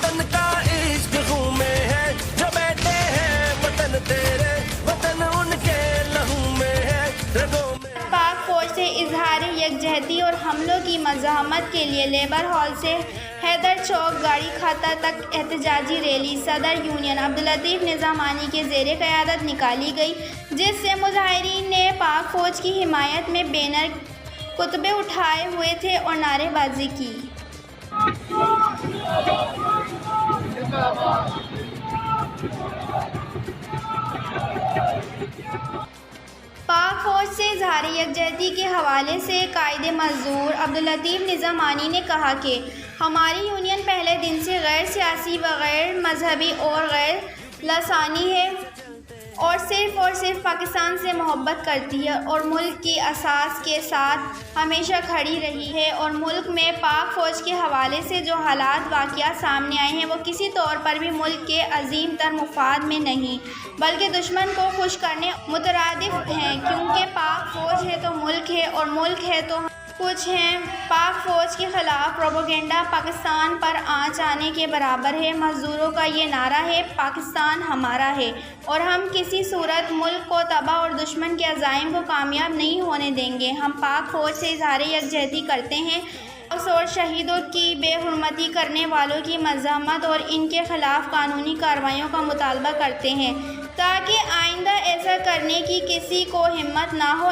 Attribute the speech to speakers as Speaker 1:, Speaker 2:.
Speaker 1: वतन का इश्क खून में है, जो बेटे हैं वतन तेरे, वतन उनके लहू में है, रगों में।
Speaker 2: पाक फौज से इजहार यकजहती और हमलों की मज़ाहमत के लिए लेबर हॉल से हैदर चौक गाड़ी खाता तक एहतजाजी रैली सदर यूनियन अब्दुल-लतीफ़ निज़ामानी के ज़ेर क़यादत निकाली गई, जिससे मुज़ाहिरीन ने पाक फ़ौज की हिमायत में बैनर कुतबे उठाए हुए थे और नारेबाजी की। पाक फ़ौज से इज़हार यकजहती के हवाले से कायदे मज़दूर अब्दुल-लतीफ़ निज़ामानी ने कहा कि हमारी यूनियन पहले दिन से गैर सियासी व गैर मजहबी और गैर लसानी है और सिर्फ पाकिस्तान से मोहब्बत करती है और मुल्क की असास के साथ हमेशा खड़ी रही है, और मुल्क में पाक फ़ौज के हवाले से जो हालात वाक़ियात सामने आए हैं वो किसी तौर पर भी मुल्क के अजीम तर मुफाद में नहीं बल्कि दुश्मन को खुश करने मुतरादिफ हैं, क्योंकि पाक फ़ौज है तो मुल्क है और मुल्क है तो कुछ हैं। पाक फ़ौज के ख़िलाफ़ प्रोपेगेंडा पाकिस्तान पर आँच आने के बराबर है। मज़दूरों का ये नारा है, पाकिस्तान हमारा है और हम किसी सूरत मुल्क को तबाह और दुश्मन के अज़ाइम को कामयाब नहीं होने देंगे। हम पाक फ़ौज से इज़हार यकजहती करते हैं और शहीदों की बेहुरमती करने वालों की मज़म्मत और इनके ख़िलाफ़ कानूनी कार्रवाइयों का मुतालबा करते हैं, ताकि आइंदा ऐसा करने की किसी को हिम्मत ना हो।